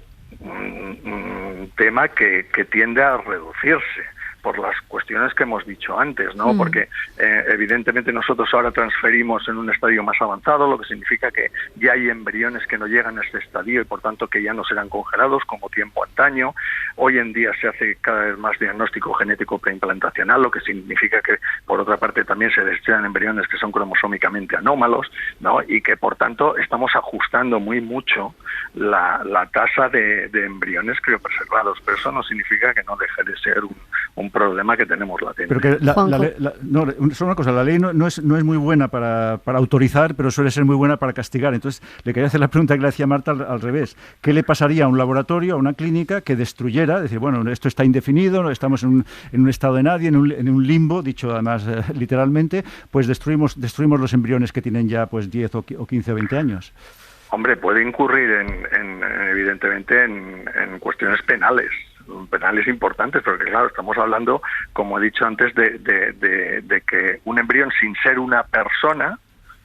Speaker 14: un tema que tiende a reducirse por las cuestiones que hemos dicho antes, ¿no? Porque evidentemente nosotros ahora transferimos en un estadio más avanzado, lo que significa que ya hay embriones que no llegan a este estadio y por tanto que ya no serán congelados como tiempo antaño. Hoy en día se hace cada vez más diagnóstico genético preimplantacional, lo que significa que por otra parte también se desean embriones que son cromosómicamente anómalos, ¿no? Y que por tanto estamos ajustando muy mucho la tasa de embriones criopreservados, pero eso no significa que no deje de ser un problema que tenemos latente.
Speaker 5: Pero que solo una cosa, la ley no es muy buena para autorizar, pero suele ser muy buena para castigar. Entonces, le quería hacer la pregunta que le hacía Marta al revés. ¿Qué le pasaría a un laboratorio, a una clínica que destruyera, decir, bueno, esto está indefinido, estamos en un estado de nadie, en un limbo, dicho además literalmente, pues destruimos los embriones que tienen ya pues 10 o 15 o 20 años?
Speaker 14: Hombre, puede incurrir evidentemente en cuestiones penales importantes, porque claro, estamos hablando, como he dicho antes, de que un embrión, sin ser una persona,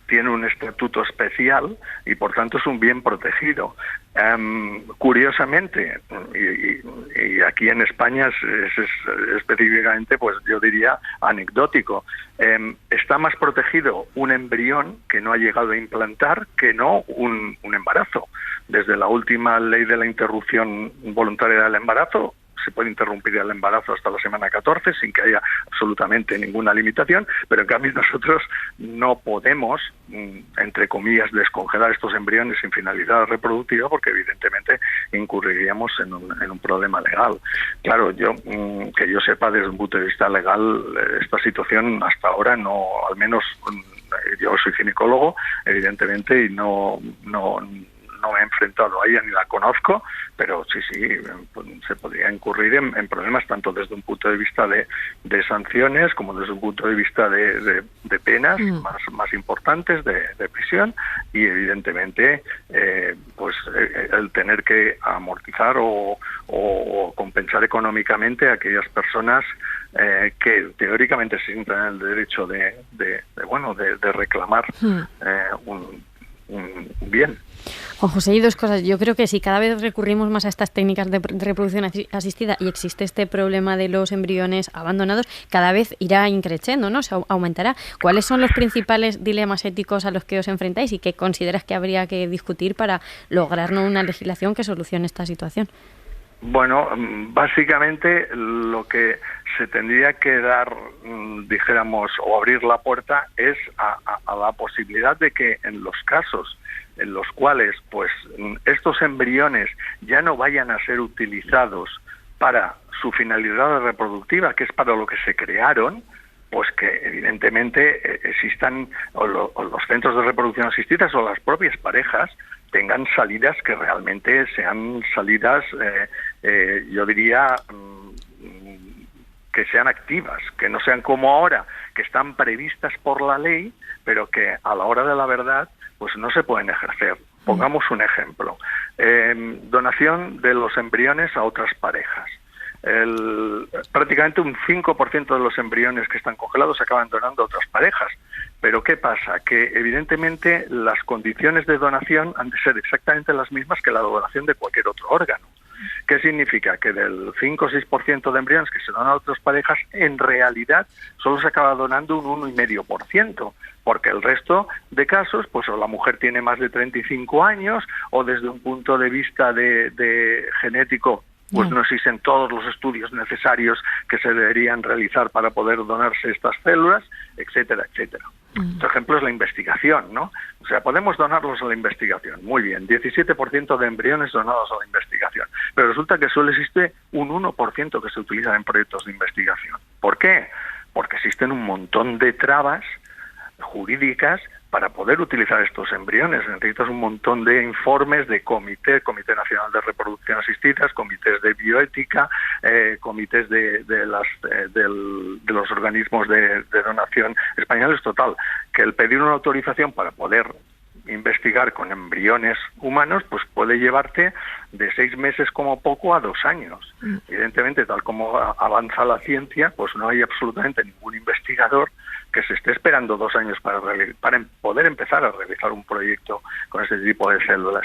Speaker 14: tiene un estatuto especial y por tanto es un bien protegido. Curiosamente, y aquí en España es específicamente, pues yo diría anecdótico, está más protegido un embrión que no ha llegado a implantar que no un embarazo. Desde la última ley de la interrupción voluntaria del embarazo se puede interrumpir el embarazo hasta la semana 14 sin que haya absolutamente ninguna limitación, pero en cambio nosotros no podemos, entre comillas, descongelar estos embriones sin finalidad reproductiva porque evidentemente incurriríamos en un problema legal. Claro, que yo sepa desde un punto de vista legal, esta situación hasta ahora no, al menos yo soy ginecólogo, evidentemente, y no me he enfrentado a ella ni la conozco, pero sí, se podría incurrir en problemas tanto desde un punto de vista de sanciones como desde un punto de vista de penas más importantes, de prisión, y evidentemente el tener que amortizar o compensar económicamente a aquellas personas que teóricamente se sienten en el derecho de reclamar un bien.
Speaker 6: Juan José, hay dos cosas. Yo creo que si cada vez recurrimos más a estas técnicas de reproducción asistida y existe este problema de los embriones abandonados, cada vez irá increciendo, ¿no? Se aumentará. ¿Cuáles son los principales dilemas éticos a los que os enfrentáis y qué consideras que habría que discutir para lograr una legislación que solucione esta situación?
Speaker 14: Bueno, básicamente lo que se tendría que dar, dijéramos, o abrir la puerta es a la posibilidad de que en los casos en los cuales estos embriones ya no vayan a ser utilizados para su finalidad reproductiva, que es para lo que se crearon, pues que evidentemente existan o los centros de reproducción asistidas o las propias parejas tengan salidas que realmente sean salidas, yo diría, que sean activas, que no sean como ahora, que están previstas por la ley, pero que a la hora de la verdad pues no se pueden ejercer. Pongamos un ejemplo. Donación de los embriones a otras parejas. Prácticamente un 5% de los embriones que están congelados se acaban donando a otras parejas. Pero ¿qué pasa? Que evidentemente las condiciones de donación han de ser exactamente las mismas que la donación de cualquier otro órgano. ¿Qué significa? Que del 5 o 6% de embriones que se donan a otras parejas, en realidad solo se acaba donando un 1,5%, porque el resto de casos, pues o la mujer tiene más de 35 años, o desde un punto de vista de genético, pues no existen todos los estudios necesarios que se deberían realizar para poder donarse estas células, etcétera, etcétera. Otro ejemplo es la investigación, ¿no? O sea, podemos donarlos a la investigación. Muy bien, 17% de embriones donados a la investigación. Pero resulta que solo existe un 1% que se utiliza en proyectos de investigación. ¿Por qué? Porque existen un montón de trabas jurídicas para poder utilizar estos embriones. Necesitas un montón de informes de Comité Nacional de Reproducción Asistidas, comités de bioética, comités de los organismos de donación españoles. Total, que el pedir una autorización para poder investigar con embriones humanos, pues puede llevarte de 6 meses como poco a 2 años. Evidentemente, tal como avanza la ciencia, pues no hay absolutamente ningún investigador que se esté esperando 2 años para poder empezar a realizar un proyecto con ese tipo de células.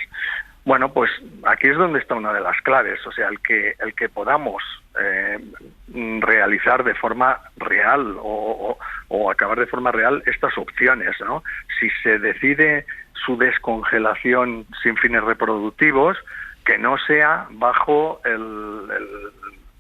Speaker 14: Bueno, pues aquí es donde está una de las claves, o sea, el que podamos realizar de forma real o acabar de forma real estas opciones, ¿no? Si se decide su descongelación sin fines reproductivos, que no sea bajo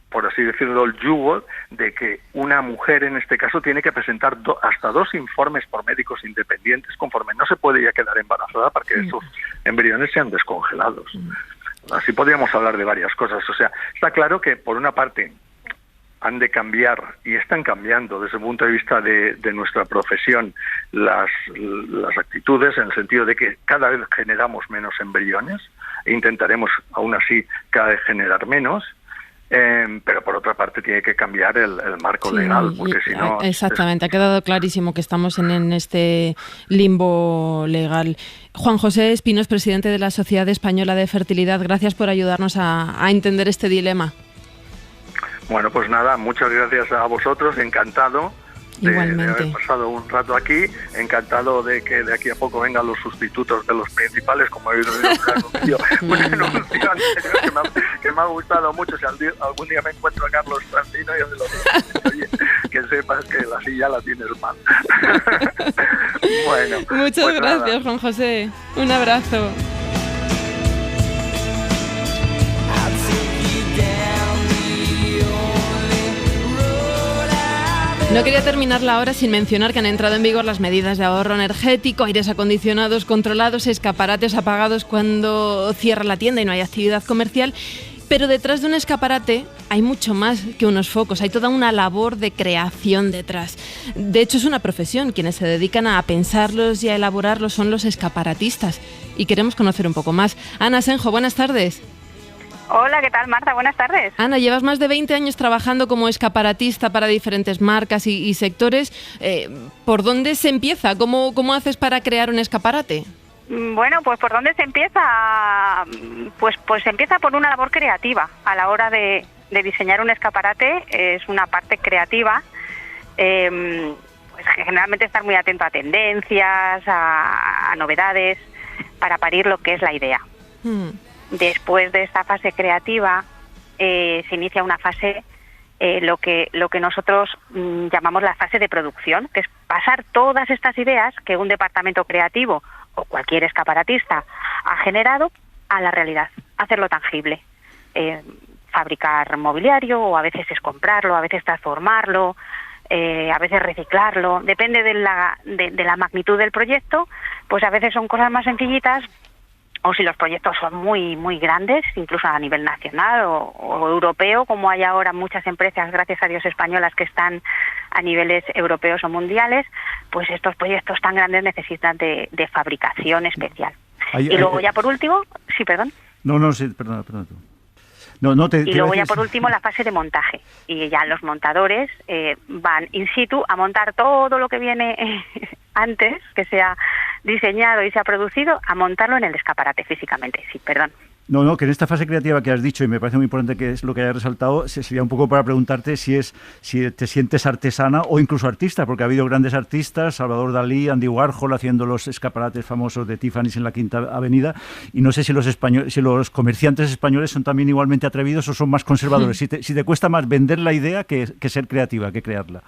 Speaker 14: por así decirlo, el yugo de que una mujer en este caso tiene que presentar hasta 2 informes por médicos independientes conforme no se puede ya quedar embarazada para que esos embriones sean descongelados. Así podríamos hablar de varias cosas. O sea, está claro que por una parte han de cambiar y están cambiando desde el punto de vista de nuestra profesión las actitudes, en el sentido de que cada vez generamos menos embriones e intentaremos aún así cada vez generar menos. Pero por otra parte tiene que cambiar el marco legal, porque si no...
Speaker 4: Exactamente, ha quedado clarísimo que estamos en este limbo legal. Juan José Espinos, presidente de la Sociedad Española de Fertilidad, gracias por ayudarnos a entender este dilema.
Speaker 14: Bueno, pues nada, muchas gracias a vosotros, encantado de haber pasado un rato aquí, encantado de que de aquí a poco vengan los sustitutos de los principales, como he oído un anuncio anterior que me ha gustado mucho. Si algún día me encuentro a Carlos Francino, yo se lo digo, oye, que sepas que la silla la tienes mal. Bueno,
Speaker 4: muchas
Speaker 14: pues
Speaker 4: gracias,
Speaker 14: nada.
Speaker 4: Juan José. Un abrazo.
Speaker 3: I'll take you down the
Speaker 4: No quería terminar la hora sin mencionar que han entrado en vigor las medidas de ahorro energético, aires acondicionados controlados, escaparates apagados cuando cierra la tienda y no hay actividad comercial. Pero detrás de un escaparate hay mucho más que unos focos, hay toda una labor de creación detrás. De hecho, es una profesión. Quienes se dedican a pensarlos y a elaborarlos son los escaparatistas. Y queremos conocer un poco más. Ana Senjo, buenas tardes.
Speaker 15: Hola, ¿qué tal, Marta? Buenas tardes.
Speaker 4: Ana, llevas más de 20 años trabajando como escaparatista para diferentes marcas y sectores. ¿Por dónde se empieza? ¿Cómo haces para crear un escaparate?
Speaker 15: Bueno, pues ¿por dónde se empieza? Pues se empieza por una labor creativa. A la hora de diseñar un escaparate es una parte creativa. Pues generalmente estar muy atento a tendencias, a novedades, para parir lo que es la idea. Después de esta fase creativa se inicia una fase, lo que nosotros llamamos la fase de producción, que es pasar todas estas ideas que un departamento creativo o cualquier escaparatista ha generado a la realidad, hacerlo tangible. Fabricar mobiliario, o a veces es comprarlo, a veces transformarlo, a veces reciclarlo, depende de la magnitud del proyecto. Pues a veces son cosas más sencillitas, o si los proyectos son muy muy grandes, incluso a nivel nacional o europeo, como hay ahora muchas empresas, gracias a Dios, españolas que están a niveles europeos o mundiales, pues estos proyectos tan grandes necesitan de fabricación especial. Y luego ya por último, sí, perdón.
Speaker 5: No, sí, perdona tú.
Speaker 15: Y luego ya por último la fase de montaje, y ya los montadores van in situ a montar todo lo que viene antes, que se ha diseñado y se ha producido, a montarlo en el escaparate físicamente. Sí, perdón.
Speaker 5: No, que en esta fase creativa que has dicho, y me parece muy importante que es lo que hayas resaltado, sería un poco para preguntarte si te sientes artesana o incluso artista, porque ha habido grandes artistas, Salvador Dalí, Andy Warhol, haciendo los escaparates famosos de Tiffany's en la Quinta Avenida, y no sé si los comerciantes españoles son también igualmente atrevidos o son más conservadores. Si te cuesta más vender la idea que ser creativa, que crearla.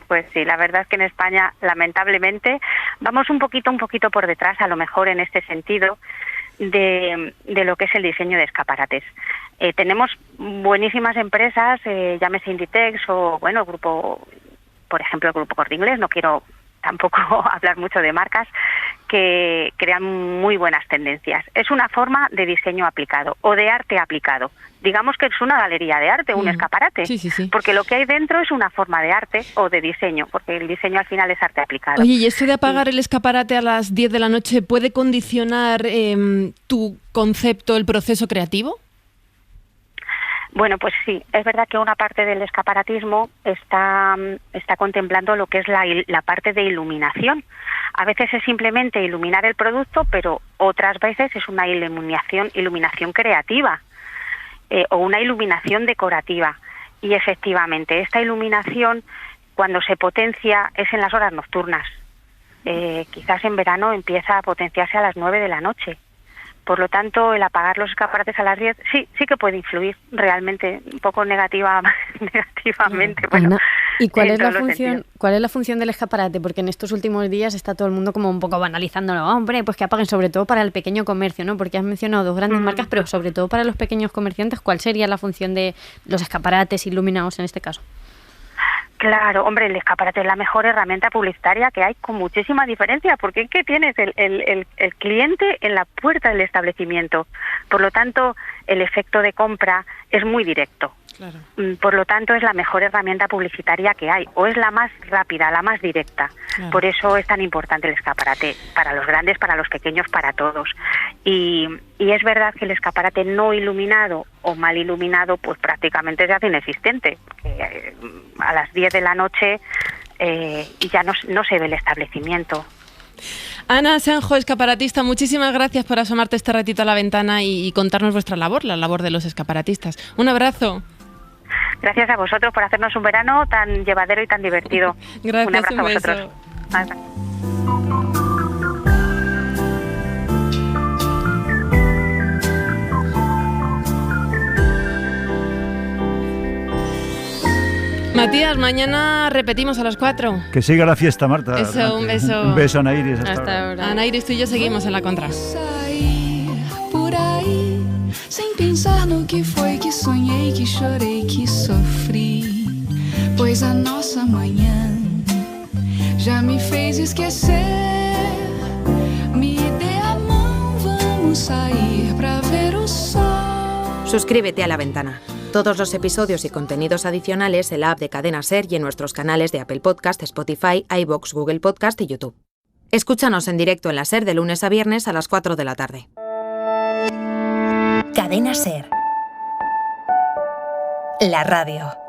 Speaker 15: Pues sí, la verdad es que en España, lamentablemente, vamos un poquito por detrás, a lo mejor en este sentido, de lo que es el diseño de escaparates. Tenemos buenísimas empresas, llámese Inditex o, bueno, grupo, por ejemplo, el Grupo Corte Inglés, no quiero tampoco hablar mucho de marcas, que crean muy buenas tendencias. Es una forma de diseño aplicado o de arte aplicado. Digamos que es una galería de arte, un escaparate, porque lo que hay dentro es una forma de arte o de diseño, porque el diseño al final es arte aplicado.
Speaker 4: Oye, ¿y esto de apagar el escaparate a las 10 de la noche puede condicionar tu concepto, el proceso creativo?
Speaker 15: Bueno, pues sí, es verdad que una parte del escaparatismo está contemplando lo que es la parte de iluminación. A veces es simplemente iluminar el producto, pero otras veces es una iluminación creativa o una iluminación decorativa. Y efectivamente, esta iluminación, cuando se potencia, es en las horas nocturnas. Quizás en verano empieza a potenciarse a las 9 de la noche. Por lo tanto, el apagar los escaparates a las 10 sí que puede influir realmente un poco negativamente. Bueno,
Speaker 6: Ana, ¿y cuál es la función del escaparate? Porque en estos últimos días está todo el mundo como un poco banalizándolo. Hombre, pues que apaguen, sobre todo para el pequeño comercio, ¿no? Porque has mencionado dos grandes marcas, pero sobre todo para los pequeños comerciantes, ¿cuál sería la función de los escaparates iluminados en este caso?
Speaker 15: Claro, hombre, el escaparate es la mejor herramienta publicitaria que hay, con muchísima diferencia, porque es que tienes el cliente en la puerta del establecimiento. Por lo tanto, el efecto de compra es muy directo. Claro. Por lo tanto, es la mejor herramienta publicitaria que hay, o es la más rápida, la más directa. Claro. Por eso es tan importante el escaparate, para los grandes, para los pequeños, para todos. Y es verdad que el escaparate no iluminado o mal iluminado, pues prácticamente se hace inexistente. Porque a las 10 de la noche ya no se ve el establecimiento.
Speaker 4: Ana Senjo, escaparatista, muchísimas gracias por asomarte este ratito a la ventana y contarnos vuestra labor, la labor de los escaparatistas. Un abrazo.
Speaker 15: Gracias a vosotros por hacernos un verano tan llevadero y tan divertido.
Speaker 4: Gracias,
Speaker 15: un abrazo a vosotros.
Speaker 4: Beso.
Speaker 15: Hasta.
Speaker 4: Matías, mañana repetimos a las 4.
Speaker 5: Que siga la fiesta, Marta.
Speaker 4: Eso, un beso.
Speaker 5: Un beso, Ana Iris.
Speaker 4: Hasta ahora. Ana Iris, tú y yo seguimos en la contra.
Speaker 16: Por aí, sem pensar no que foi que sonhei, que chorei, que sofri. pois a nossa manhã já me fez esquecer. Me dê a mão, vamos sair pra ver o sol.
Speaker 17: Suscríbete a La Ventana. Todos los episodios y contenidos adicionales en la app de Cadena SER y en nuestros canales de Apple Podcast, Spotify, iVoox, Google Podcast y YouTube. Escúchanos en directo en la SER de lunes a viernes a las 4 de la tarde.
Speaker 1: Cadena SER. La radio.